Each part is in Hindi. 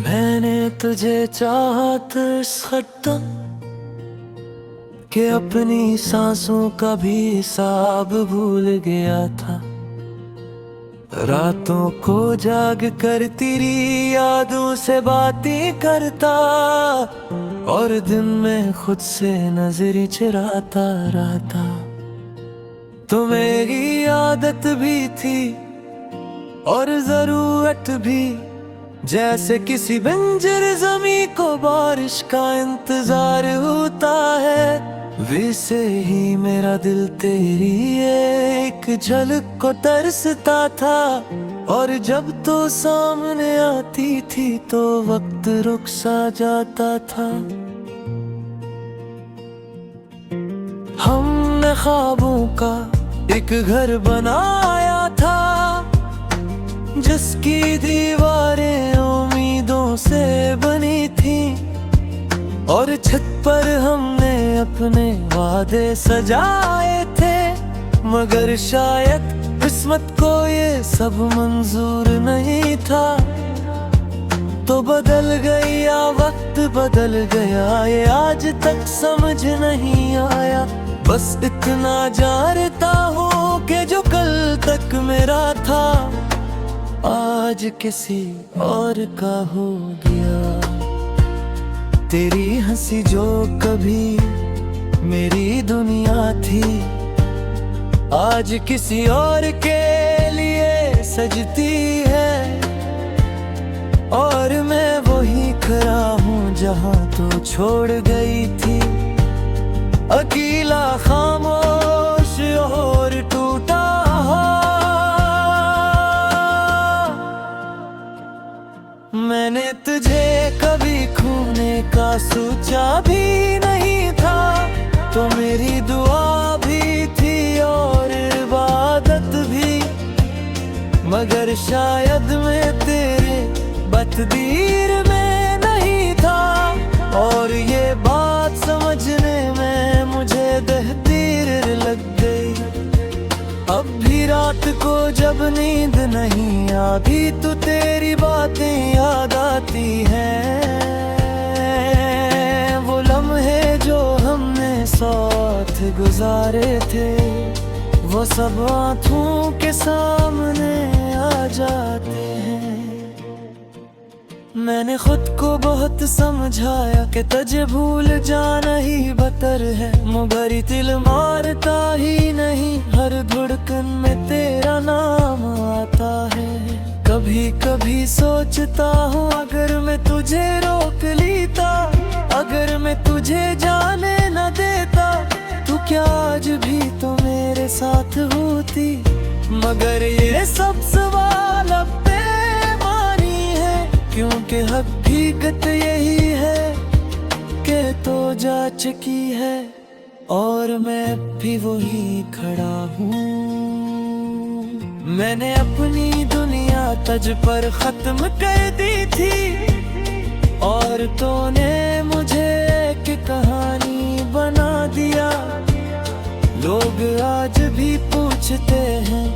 मैंने तुझे चाहा तो इस हद तक कि अपनी सांसों का भी हिसाब भूल गया था। रातों को जाग कर तेरी यादों से बातें करता और दिन में खुद से नजर चुराता रहता। तो मेरी आदत भी थी और जरूरत भी, जैसे किसी बंजर ज़मीं को बारिश का इंतजार होता है, वैसे ही मेरा दिल तेरी एक झलक को तरसता था। और जब तो सामने आती थी तो वक्त रुक सा जाता था। हमने ख्वाबों का एक घर बनाया था, जिसकी दीवारें उम्मीदों से बनी थी, और छत पर हमने अपने वादे सजाए थे। मगर शायद किस्मत को ये सब मंजूर नहीं था। तो बदल गया वक्त, बदल गया ये आज तक समझ नहीं आया। बस इतना जानता हूँ कि जो कल तक मेरा था आज किसी और का हो गया। तेरी हंसी जो कभी मेरी दुनिया थी, आज किसी और के लिए सजती है। और मैं वही खड़ा हूँ जहाँ तो छोड़ गई थी, अकेला खामोश और टूटा। मैंने तुझे कभी खोने का सोचा भी नहीं था, तो मेरी दुआ भी थी और इबादत भी। मगर शायद मैं तेरे तकदीर में नहीं था, और ये बात समझने में मुझे 10 देर लग गई। अब भी रात को जब नींद नहीं आती तो तेरी बातें याद आती हैं। वो लम्हे जो हमने साथ गुजारे थे, वो सब आँखों के सामने आ जाते हैं। मैंने खुद को बहुत समझाया कि तुझे भूल जाना ही बतर है, मगर दिल मारता ही नहीं, हर धड़कन में तेरा नाम आता है। कभी कभी सोचता हूँ अगर मैं तुझे रोक लेता, अगर मैं तुझे जाने न देता, तू क्या आज भी तो मेरे साथ होती। मगर ये सब सवाल अब बेमानी है, क्योंकि हकीकत यही है कि तो जा चुकी है और मैं भी वही खड़ा हूँ। मैंने अपनी दुनिया तुझ पर खत्म कर दी थी, और तूने मुझे एक कहानी बना दिया। लोग आज भी पूछते हैं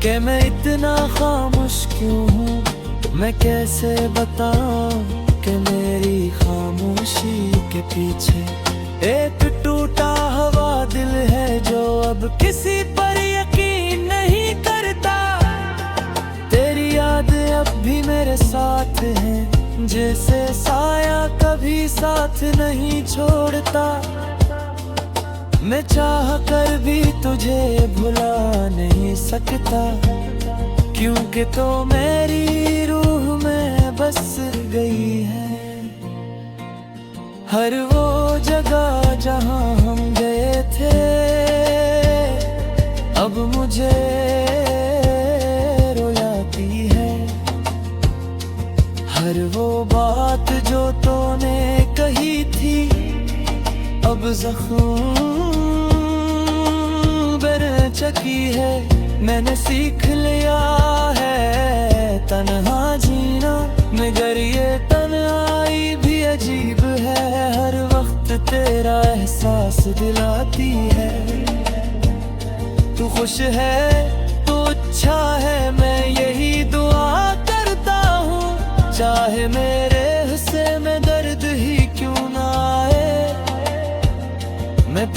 कि मैं इतना खामोश क्यों हूँ। मैं कैसे बताऊं कि मेरी खामोशी के पीछे एक टूटा हुआ दिल है, जो अब किसी पर यकीन नहीं करता। तेरी याद अब भी मेरे साथ है, जैसे साया कभी साथ नहीं छोड़ता। मैं चाह कर भी तुझे भुला नहीं सकता, क्योंकि तो मेरी रूह में बस गई है। हर वो जगह जहां हम गए थे, अब मुझे रुलाती है। हर वो बात जो तूने कही थी, अब जख्म बन चुकी है। मैंने सीख लिया है तन्हा जीना, मगर ये तन्हाई भी अजीब है। हर वक्त तेरा एहसास दिलाती है। तू खुश है तो अच्छा है, मैं यही दुआ करता हूँ। चाहे मेरे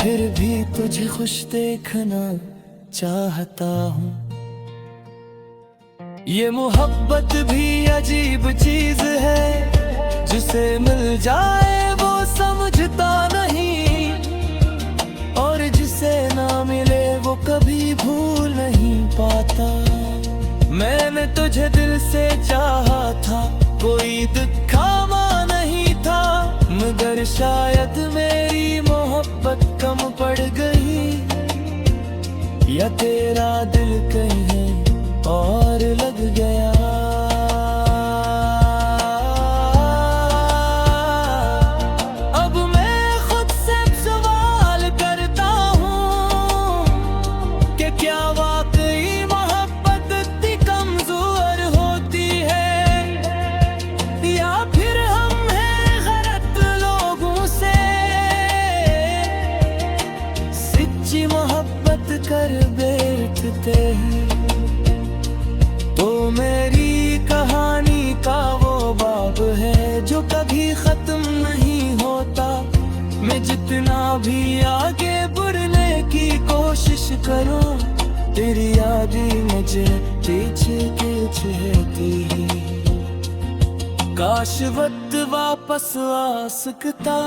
फिर भी तुझे खुश देखना चाहता हूँ। ये मोहब्बत भी अजीब चीज है, जिसे मिल जाए वो समझता नहीं, और जिसे ना मिले वो कभी भूल नहीं पाता। मैंने तुझे दिल से चाहा था, कोई दिखावा नहीं था, मगर शायद मेरी मोहब्बत कम पड़ गई, या तेरा दिल कहीं और लग गया। अब मैं खुद से सवाल करता हूँ कि क्या वाकई मोहब्बत इतनी कमजोर होती है, या फिर हम हैं गलत लोगों से सच्ची मोहब्बत कर बैठते हैं। तो मेरी कहानी का वो बाब है जो कभी खत्म नहीं होता। मैं जितना भी आगे बढ़ने की कोशिश करूं, तेरी यादें मुझे पीछे खींचती हैं। काश वक्त वापस आ सकता,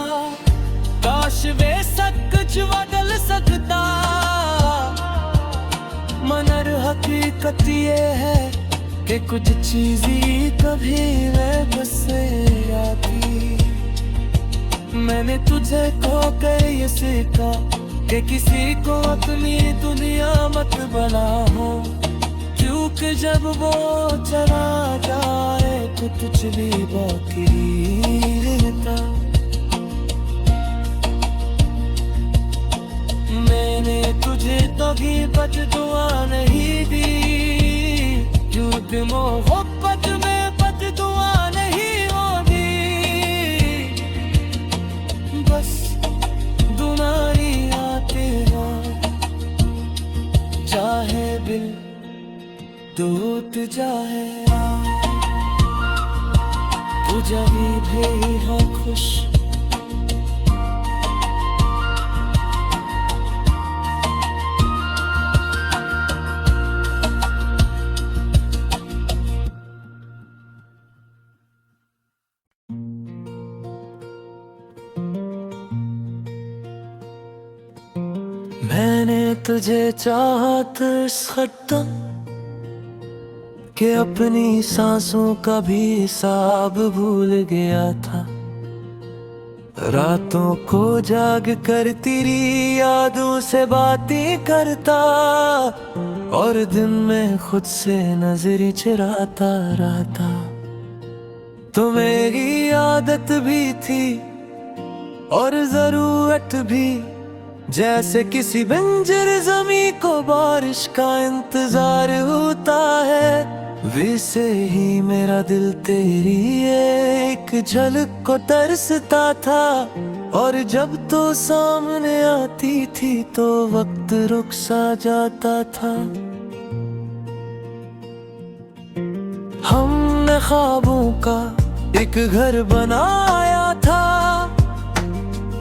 काश वे सब कुछ बदल सकता, मगर हकीकत ये है कि कुछ चीज़ें कभी वापस नहीं आती। मैंने तुझे खो कर ये सीखा कि किसी को अपनी दुनिया मत बनाओ, क्योंकि जब वो चला जाए तो कुछ भी बाकी रहता। मैंने तुझे कभी बददुआ नहीं दी, क्योंकि मोहब्बत में बददुआ नहीं होगी। बस दुनारी आते हो, चाहे दिल टूट जाए, तू जब भी हो खुश। मैंने तुझे चाहा था इस हद तक कि अपनी सांसों का भी हिसाब भूल गया था। रातों को जाग कर तेरी यादों से बातें करता, और दिन में खुद से नजर चुराता रहता। तो मेरी आदत भी थी और जरूरत भी, जैसे किसी बंजर जमी को बारिश का इंतजार होता है, वैसे ही मेरा दिल तेरी एक झलक को तरसता था। और जब तो सामने आती थी तो वक्त रुक सा जाता था। हमने ख्वाबों का एक घर बनाया था,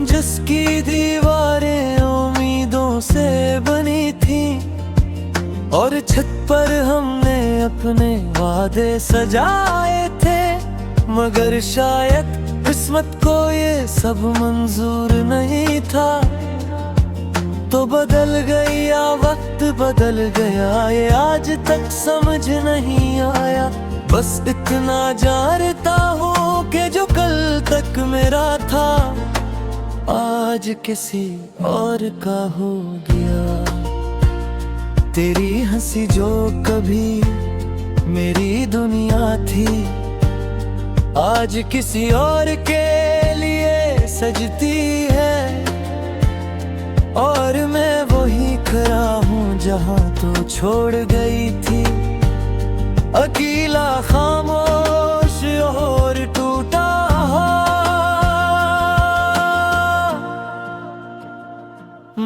जिसकी दीवारें उम्मीदों से बनी थी, और छत पर हमने अपने वादे सजाए थे। मगर शायद किस्मत को ये सब मंजूर नहीं था। तो बदल गया वक्त बदल गया, ये आज तक समझ नहीं आया। बस इतना जानता हूँ कि जो कल तक मेरा था, आज किसी और का हो गया। तेरी हंसी जो कभी मेरी दुनिया थी, आज किसी और के लिए सजती है। और मैं वही खड़ा हूँ जहाँ तो छोड़ गई थी, अकेला खामोश और टूटा।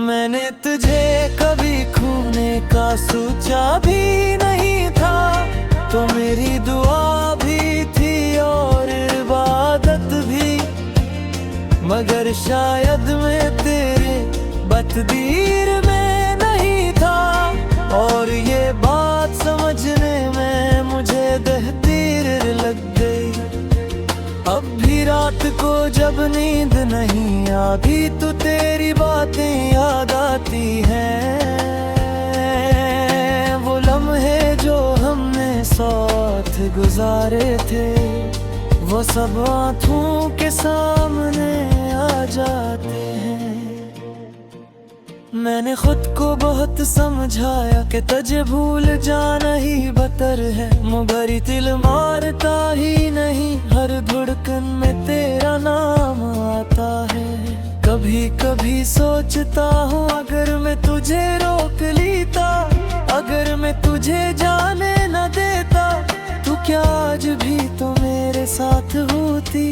मैंने तुझे कभी खोने का सोचा भी नहीं था, तो मेरी दुआ भी थी और इबादत भी। मगर शायद मैं तेरे तकदीर में नहीं था, और ये बात समझने में मुझे 10 तीर लग गई। अब भी रात को जब नींद नहीं आती तो तेरी बातें याद आती हैं। वो लम्हे जो हमने साथ गुजारे थे, वो सब आँखों के सामने आ जाते हैं। मैंने खुद को बहुत समझाया कि तुझे भूल जाना ही बतर है, मगर दिल मारता ही नहीं, हर धड़कन में तेरा नाम आता है। कभी कभी सोचता हूँ अगर मैं तुझे रोक लेता, अगर मैं तुझे जाने न देता, तो क्या आज भी तो मेरे साथ होती।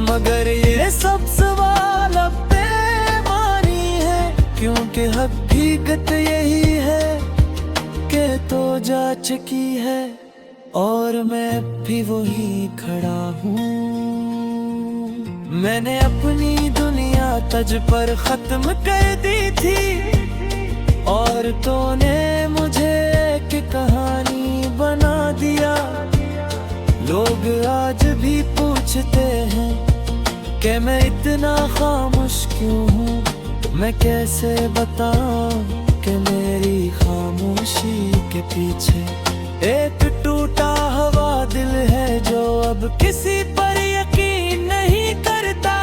मगर ये सब सवाल अब बेमानी है, क्योंकि हकीकत यही है कि तो जा चुकी है और मैं भी वही खड़ा हूँ। मैंने अपनी दुनिया तुझ पर खत्म कर दी थी, और तूने मुझे एक कहानी बना दिया। लोग आज भी पूछते हैं कि मैं इतना खामोश क्यों हूँ। मैं कैसे बताऊं कि मेरी खामोशी के पीछे एक टूटा हुआ दिल है, जो अब किसी पर यकीन नहीं करता।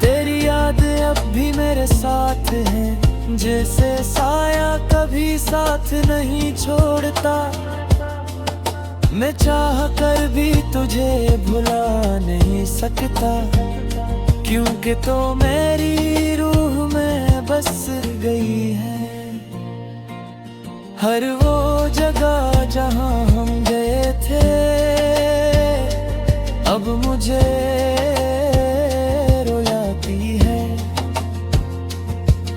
तेरी याद अब भी मेरे साथ है, जैसे साया कभी साथ नहीं छोड़ता। मैं चाह कर भी तुझे भुला नहीं सकता, क्योंकि तो मेरी रूह में बस गई है। हर वो जगह जहां हम गए थे, अब मुझे रुलाती है।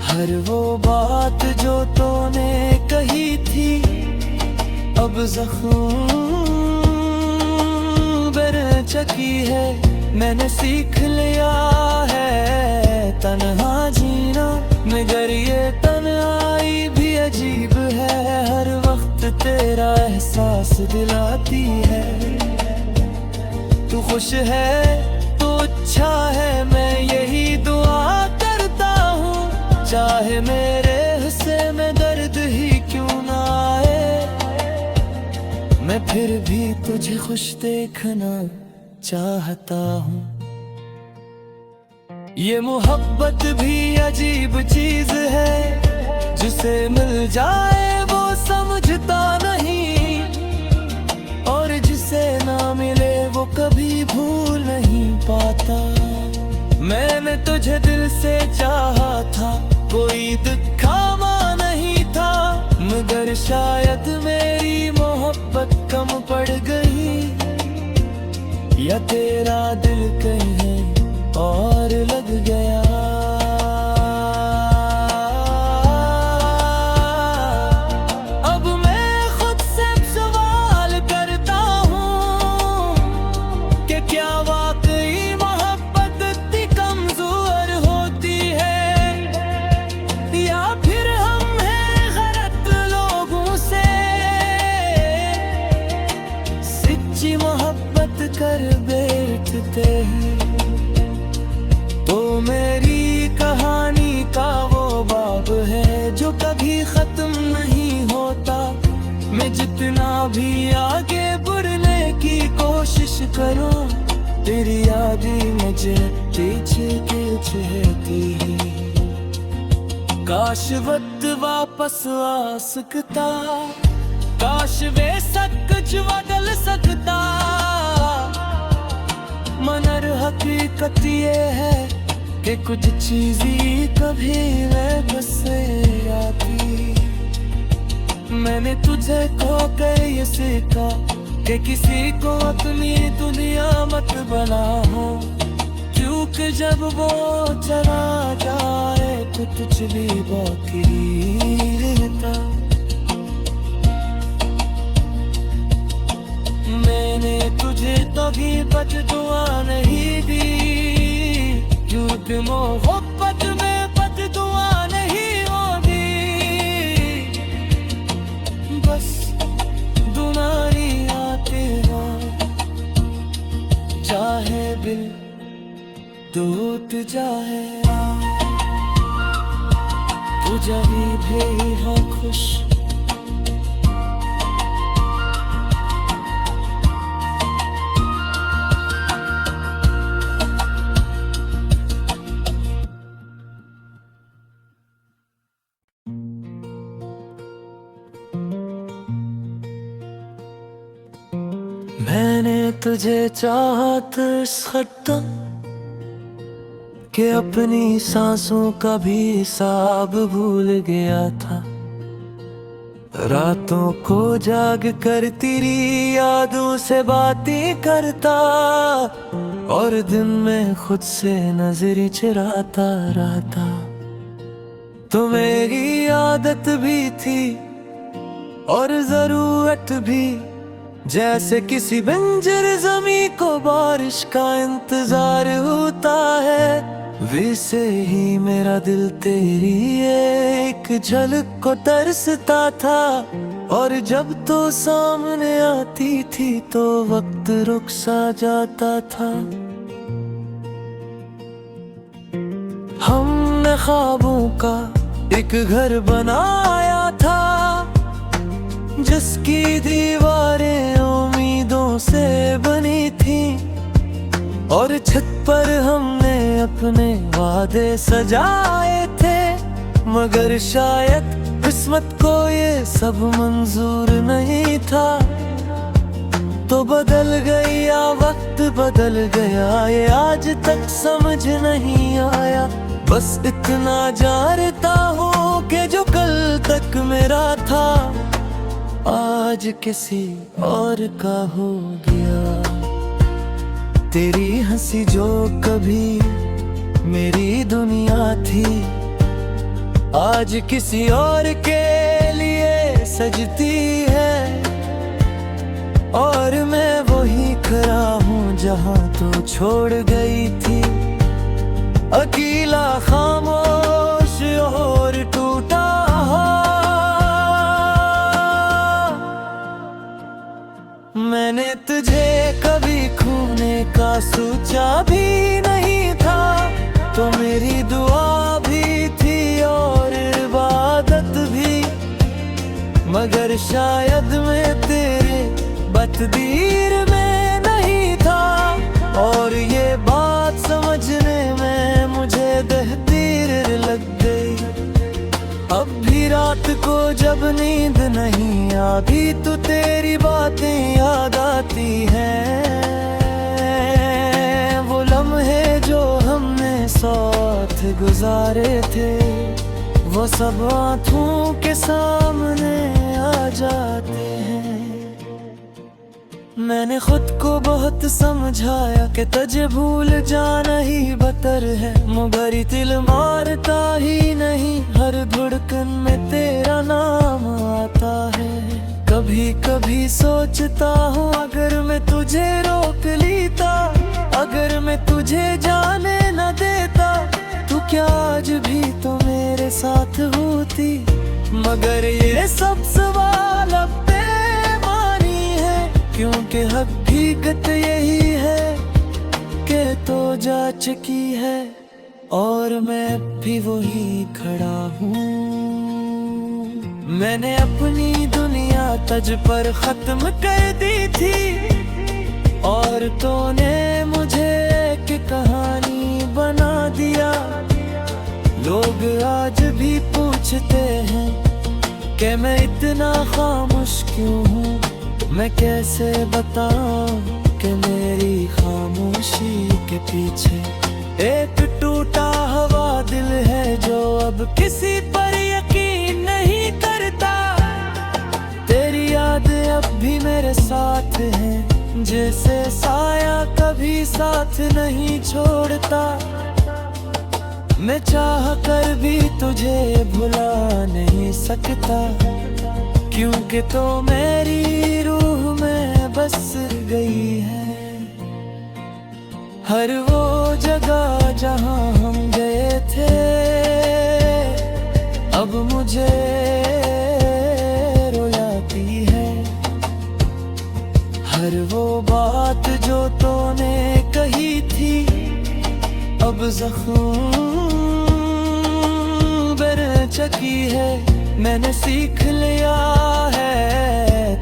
हर वो बात जो तूने कही थी, अब जख्म बन चुकी है। मैंने सीख लिया है तन्हा जीना, मगर ये तन्हाई भी अजीब है। हर वक्त तेरा एहसास दिलाती है। तू खुश है तो अच्छा है, मैं यही दुआ करता हूँ। चाहे मेरे हिस्से में दर्द ही क्यों ना आए, मैं फिर भी तुझे खुश देखना चाहता हूँ। ये मोहब्बत भी अजीब चीज है, जिसे मिल जाए वो समझता नहीं, और जिसे ना मिले वो कभी भूल नहीं पाता। मैंने तुझे दिल से चाहा था, कोई दिखावा नहीं था, मगर शायद मेरी मोहब्बत कम पड़ गई, या तेरा दिल कहीं और लग गया। अब मैं खुद से सवाल करता हूँ कि क्या वाकई मोहब्बत इतनी कमजोर होती है, या फिर हम हैं गलत लोगों से सच्ची मोहब्बत कर बैठते हैं। तो मेरी कहानी का वो बाब है जो कभी खत्म नहीं होता। मैं जितना भी आगे बढ़ने की कोशिश करूं, तेरी यादें मुझे पीछे खींचती है। काश वक्त वापस आ सकता, काश वे सब कुछ बदल सकता, मगर हकीकत ये है कि कुछ चीज़ें कभी वापस नहीं आती। मैंने तुझे खो कर ये सीखा कि किसी को अपनी दुनिया मत बनाओ, क्योंकि जब वो चला जाए तो कुछ भी बाकी रहता। मैंने तुझे कभी बददुआ नहीं दी, क्योंकि मोहब्बत में बददुआ नहीं लुट जाए तू जब भी हो खुश। मैंने तुझे चाहा तो इस हद तक कि अपनी सांसों का भी हिसाब भूल गया था। रातों को जाग कर तेरी यादों से बातें करता और दिन में खुद से नजर चुराता रहता। तो मेरी आदत भी थी और जरूरत भी, जैसे किसी बंजर जमी को बारिश का इंतजार होता है, वैसे ही मेरा दिल तेरी एक झलक को तरसता था। और जब तो सामने आती थी तो वक्त रुक सा जाता था। हमने ख्वाबों का एक घर बनाया था जिसकी दीवारें उम्मीदों से बनी थी और छत पर हमने अपने वादे सजाए थे। मगर शायद किस्मत को ये सब मंजूर नहीं था। तो बदल गया वक्त बदल गया ये आज तक समझ नहीं आया। बस इतना जानता हूँ कि जो कल तक मेरा था आज किसी और का हो गया। तेरी हंसी जो कभी मेरी दुनिया थी आज किसी और के लिए सजती है। और मैं वही खड़ा हूँ जहाँ तू छोड़ गई थी, अकेला खामोश और टूटा। मैंने तुझे कभी खोने का सोचा भी नहीं था, तो मेरी दुआ भी थी और इबादत भी। मगर शायद मैं तेरे तकदीर में नहीं था और ये बात समझने में मुझे देर लग गई। अब भी रात को जब नींद नहीं आती तो तेरी बातें याद आती हैं। वो लम्हे जो हमने साथ गुजारे थे वो सब आँखों के सामने आ जाते हैं। मैंने खुद को बहुत समझाया कि तुझे भूल जाना ही बतर है, मगर दिल मारता ही नहीं, हर धड़कन में तेरा नाम आता है। कभी कभी सोचता हूँ अगर मैं तुझे रोक लेता, अगर मैं तुझे जाने न देता तो क्या आज भी तो मेरे साथ होती। मगर ये सब सवाल अब बेमानी है, क्योंकि हकीकत यही है कि तो जा चुकी है और मैं भी वही खड़ा हूँ। मैंने अपनी दुनिया तुझ पर खत्म कर दी थी और तूने मुझे एक कहानी बना दिया। लोग आज भी पूछते हैं कि मैं इतना खामोश क्यों हूँ, मैं कैसे बताऊं कि मेरी खामोशी के पीछे एक टूटा हुआ दिल है जो अब किसी पर यकीन नहीं करता। तेरी याद अब भी मेरे साथ है, जैसे साया कभी साथ नहीं छोड़ता। मैं चाह कर भी तुझे भुला नहीं सकता, क्योंकि तो मेरी रूह में बस गई है। हर वो जगह जहां हम गए थे अब मुझे रुलाती है। हर वो बात जो तूने कही थी अब जख्म बेरचकी है, मैंने सीख लिया है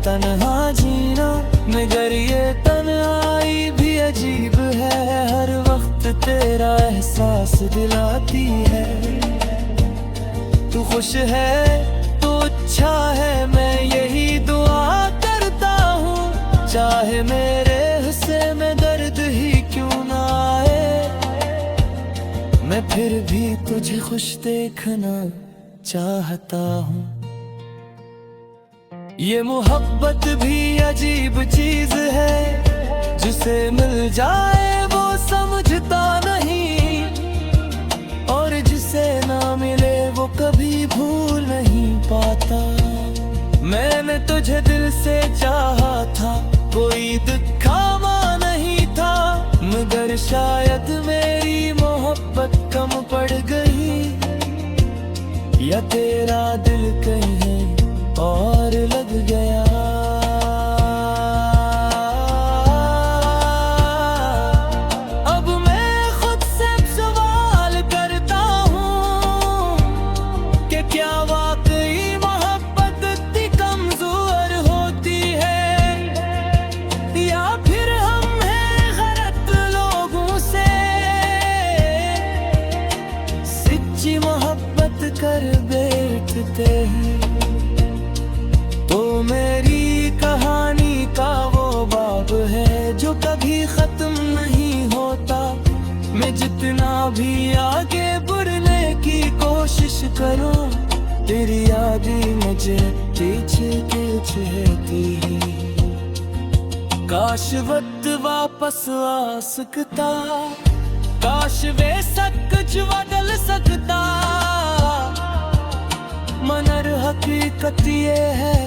तन्हा जीना, मगर ये तन्हाई भी अजीब है, हर वक्त तेरा एहसास दिलाती है। तू खुश है तो अच्छा है, मैं यही दुआ करता हूँ, चाहे मेरे हिस्से में दर्द ही क्यों ना आए, मैं फिर भी तुझे खुश देखना चाहता हूँ। ये मोहब्बत भी अजीब चीज है, जिसे मिल जाए वो समझता नहीं, और जिसे ना मिले वो कभी भूल नहीं पाता। मैंने तुझे दिल से चाहा था, कोई दिखावा नहीं था, मगर शायद मेरी मोहब्बत कम पड़ गई, या तेरा दिल कहीं और लग गया। अब मैं खुद से सवाल करता हूँ कि क्या वाकई मोहब्बत इतनी कमजोर होती है, या फिर हम हैं गलत लोगों से सच्ची मोहब्बत कर बैठते हैं। तो मेरी कहानी का वो बाब है जो कभी खत्म नहीं होता, मैं जितना भी आगे बढ़ने की कोशिश करूं, तेरी यादें मुझे पीछे खींचती। काश वक्त वापस आ सकता, काश वे सब कुछ बदल सकता, मगर हकीकत ये है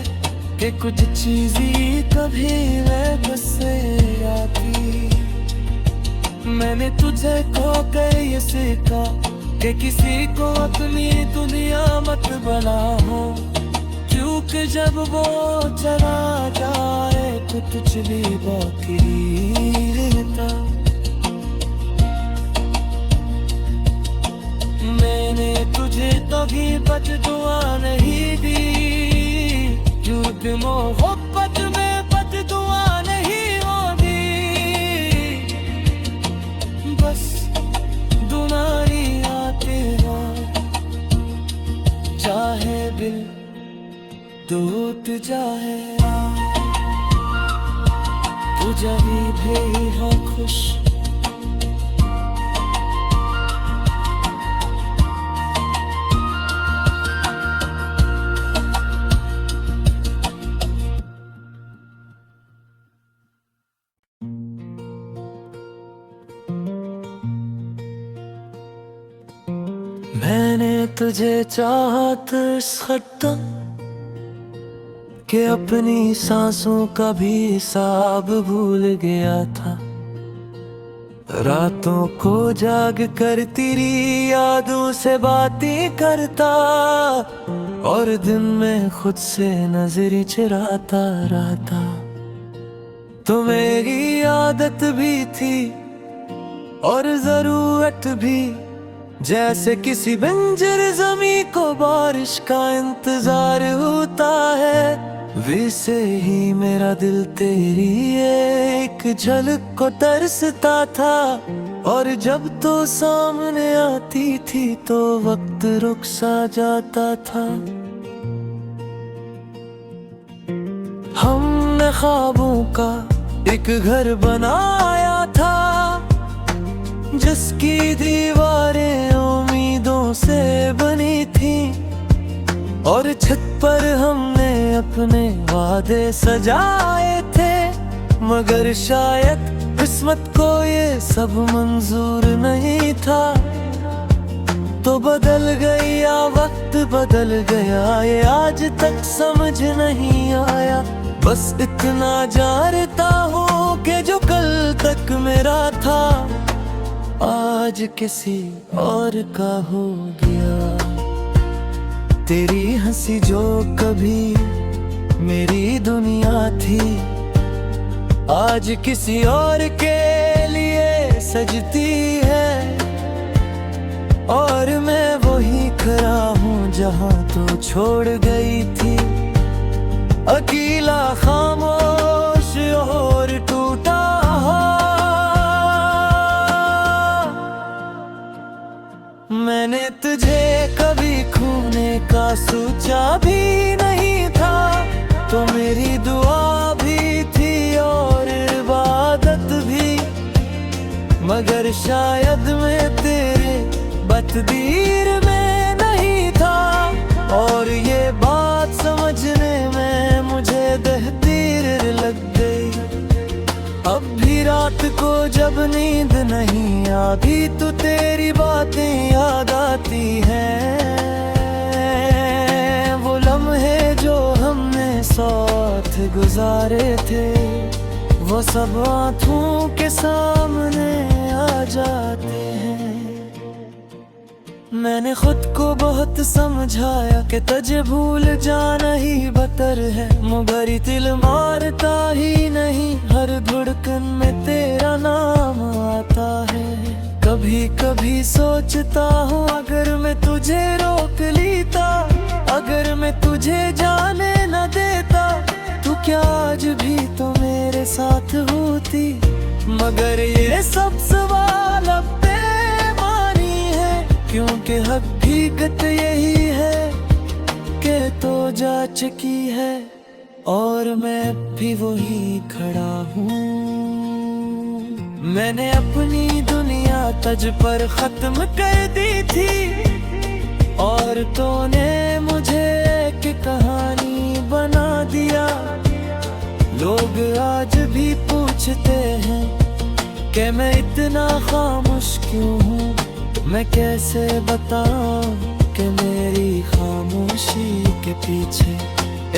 कि कुछ चीज़ें कभी वापस नहीं आती। मैंने तुझे खो कर ये सीखा कि किसी को अपनी दुनिया मत बनाओ, क्योंकि जब वो चला जाए तो कुछ भी बाकी रहता। मैंने तुझे कभी बददुआ नहीं दी, क्योंकि मोहब्बत में बददुआ नहीं होगी, बस दुनाई आते हो, चाहे दिल टूट जाए, तू जब भी हो खुश। मैंने तुझे चाहा था इस हद तक कि अपनी सांसों का भी हिसाब भूल गया था, रातों को जाग कर तेरी यादों से बातें करता, और दिन में खुद से नजर चुराता रहता। तो मेरी आदत भी थी और जरूरत भी, जैसे किसी बंजर जमी को बारिश का इंतजार होता है, वैसे ही मेरा दिल तेरी एक झलक को तरसता था, और जब तो सामने आती थी तो वक्त रुक सा जाता था। हमने ख्वाबों का एक घर बनाया था, जिसकी दीवारें उम्मीदों से बनी थी, और छत पर हमने अपने वादे सजाए थे, मगर शायद किस्मत को ये सब मंजूर नहीं था। तो बदल गया वक्त बदल गया, ये आज तक समझ नहीं आया, बस इतना जानता हूँ कि जो कल तक मेरा था आज किसी और का हो गया। तेरी हंसी जो कभी मेरी दुनिया थी, आज किसी और के लिए सजती है। और मैं वही खड़ा हूँ जहाँ तू छोड़ गई थी, अकेला खामोश और टूटा। मैंने तुझे कभी खोने का सोचा भी नहीं था, तो मेरी दुआ भी थी और इबादत भी, मगर शायद मैं तेरे तकदीर में नहीं था। और ये बात समझने में मुझे 10 तीर लग गई। अब भी रात को जब नींद नहीं आती तो तेरी बातें याद आती हैं, वो लम्हे जो हमने साथ गुजारे थे, वो सब आँखों के सामने आ जाते हैं। मैंने खुद को बहुत समझाया कि तुझे भूल जाना ही बतर है, मगर दिल मारता ही नहीं, हर धड़कन में तेरा नाम आता है। कभी कभी सोचता हूँ अगर मैं तुझे रोक लेता, अगर मैं तुझे जाने न देता, तू क्या आज भी तो मेरे साथ होती। मगर ये सब सवाल अब बेमानी है, क्योंकि हकीकत यही है कि तो जा चुकी है और मैं भी वही खड़ा हूँ। मैंने अपनी दुनिया तुझ पर खत्म कर दी थी, और तूने मुझे एक कहानी बना दिया। लोग आज भी पूछते हैं कि मैं इतना खामोश क्यों हूँ, मैं कैसे बताऊं कि मेरी खामोशी के पीछे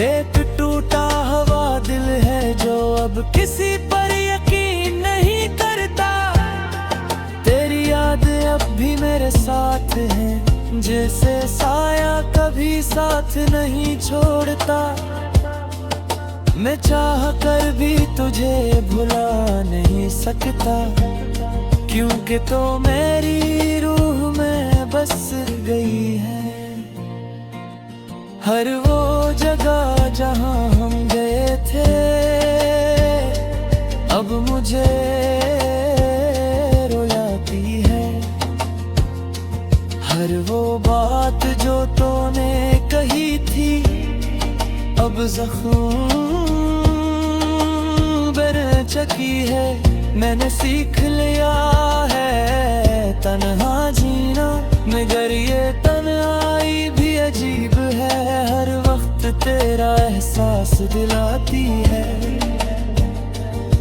एक टूटा हुआ दिल है जो अब किसी पर यकीन नहीं करता। तेरी याद अब भी मेरे साथ है, जैसे साया कभी साथ नहीं छोड़ता। मैं चाह कर भी तुझे भुला नहीं सकता, क्योंकि तो मेरी रूह में बस गई है। हर वो जगह जहां हम गए थे अब मुझे रुलाती है। हर वो बात जो तूने कही थी अब जख्म बन चुकी है। मैंने सीख लिया है तन्हा जीना, मगर ये तन्हाई भी अजीब है, हर वक्त तेरा एहसास दिलाती है।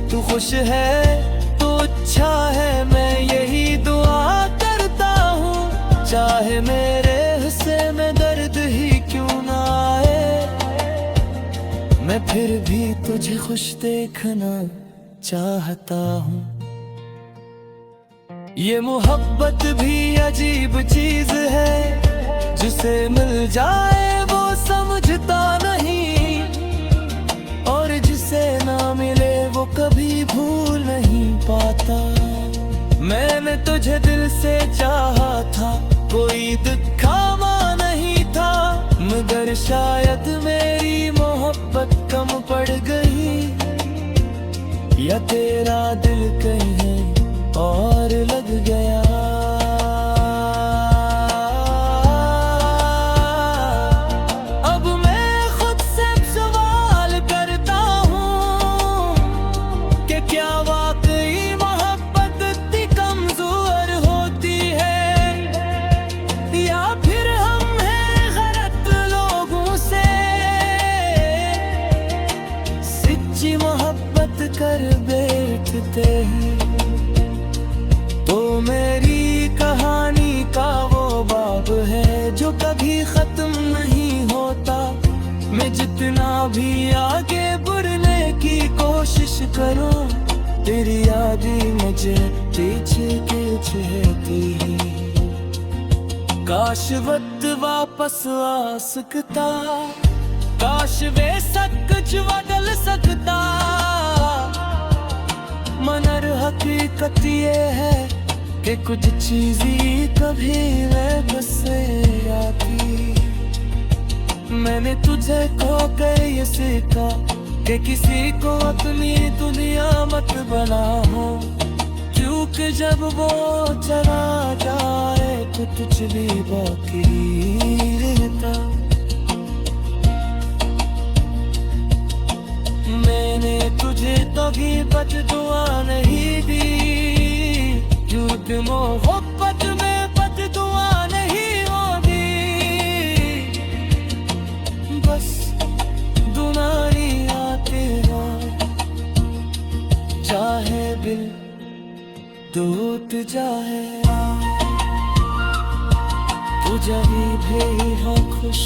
तू खुश है तो अच्छा है, मैं यही दुआ करता हूँ, चाहे मेरे हिस्से में दर्द ही क्यों ना आए, मैं फिर भी तुझे खुश देखना चाहता हूँ। ये मोहब्बत भी अजीब चीज है, जिसे मिल जाए वो समझता नहीं, और जिसे ना मिले वो कभी भूल नहीं पाता। मैंने तुझे दिल से चाहा था, कोई दिखावा नहीं था, मगर शायद मेरी मोहब्बत कम पड़ गई, या तेरा दिल कहीं और लग गया। अब मैं खुद से सवाल करता हूँ कि क्या वाकई मोहब्बत इतनी कमजोर होती है, या फिर हम हैं गलत लोगों से सच्ची मोहब्बत कर बैठते हैं। तो मेरी कहानी का वो बाब है जो कभी खत्म नहीं होता। मैं जितना भी आगे बढ़ने की कोशिश करूं, तेरी यादें मुझे पीछे खींचती है। काश वक्त वापस आ सकता, काश वे सब कुछ बदल सकता, मगर हकीकत ये है कि कुछ चीज़ें कभी बस से आती। मैंने तुझे खो कर ये सीखा कि किसी को अपनी दुनिया मत बनाओ, क्योंकि जब वो चला जाए तो कुछ भी बाकी रहता। मैंने तुझे कभी बददुआ नहीं दी, क्योंकि मोहब्बत में बददुआ नहीं होती। बस दुनिया तेरा चाहे दिल टूट जाए, तू जब भी हो खुश।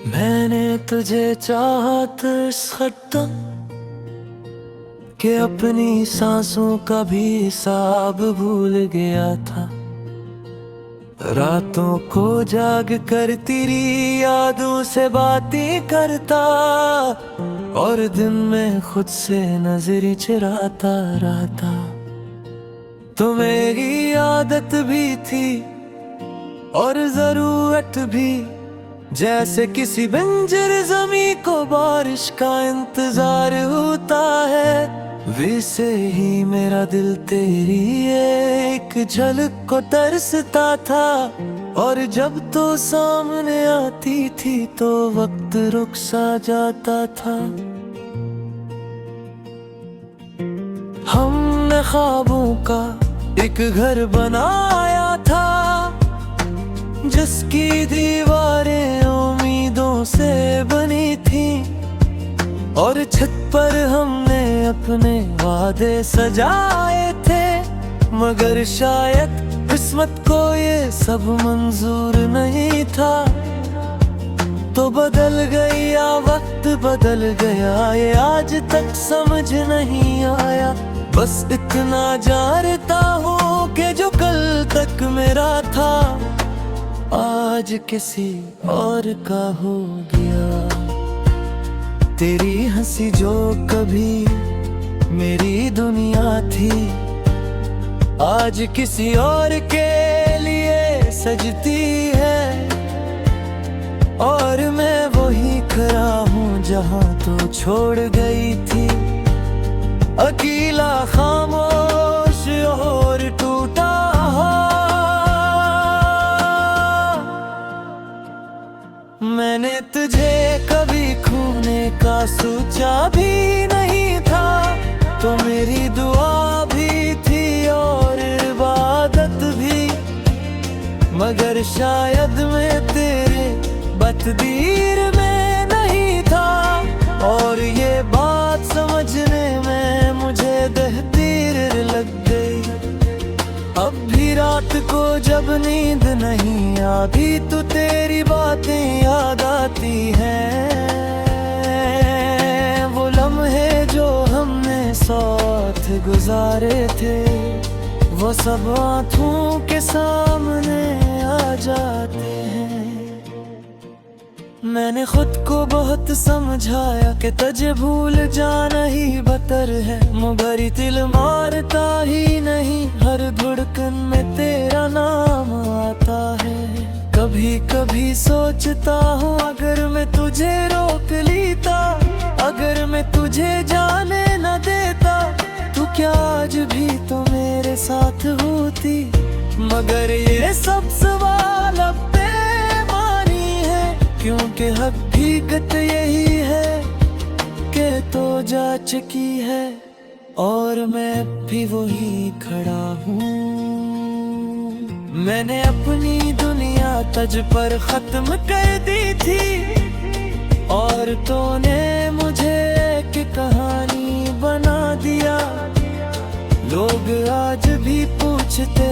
मैंने तुझे चाहा तो इस हद तक कि अपनी सांसों का भी हिसाब भूल गया था। रातों को जाग कर तेरी यादों से बातें करता, और दिन में खुद से नजर चुराता रहता। तो मेरी आदत भी थी और जरूरत भी, जैसे किसी बंजर ज़मीं को बारिश का इंतजार होता है, वैसे ही मेरा दिल तेरी एक झलक को तरसता था। और जब तो सामने आती थी तो वक्त रुक सा जाता था। हमने ख्वाबों का एक घर बनाया था, जिसकी दीवारें उम्मीदों से बनी थी, और छत पर हमने अपने वादे सजाए थे। मगर शायद किस्मत को ये सब मंजूर नहीं था। तो बदल गया वक्त बदल गया, ये आज तक समझ नहीं आया। बस इतना जानता हूँ कि जो कल तक मेरा था आज किसी और का हो गया। तेरी हंसी जो कभी मेरी दुनिया थी, आज किसी और के लिए सजती है। और मैं वही खड़ा हूँ जहाँ तो छोड़ गई थी, अकेला खामोश और टूटा। मैंने तुझे कभी खोने का सोचा भी नहीं था, तो मेरी दुआ भी थी और इबादत भी। मगर शायद मैं तेरे तकदीर में नहीं था, और ये बात समझने में मुझे दहतीर लग गई। अब भी रात को जब नींद नहीं आती तो तेरी बातें याद आती हैं। वो लम्हे जो हमने साथ गुजारे थे, वो सब आँखों के सामने आ जाते हैं। मैंने खुद को बहुत समझाया कि तुझे भूल जाना ही बतर है, मगर दिल मारता ही नहीं, हर धड़कन में तेरा नाम आता है। कभी कभी सोचता हूँ अगर मैं तुझे रोक लेता, अगर मैं तुझे जाने न देता, तो क्या आज भी तो मेरे साथ होती। मगर ये सब सवाल अब बेमानी है, क्योंकि हकीकत यही है कि तो जा चुकी है और मैं भी वही खड़ा हूँ। मैंने अपनी दुनिया तुझ पर खत्म कर दी थी, और तूने मुझे एक कहानी बना दिया। लोग आज भी पूछते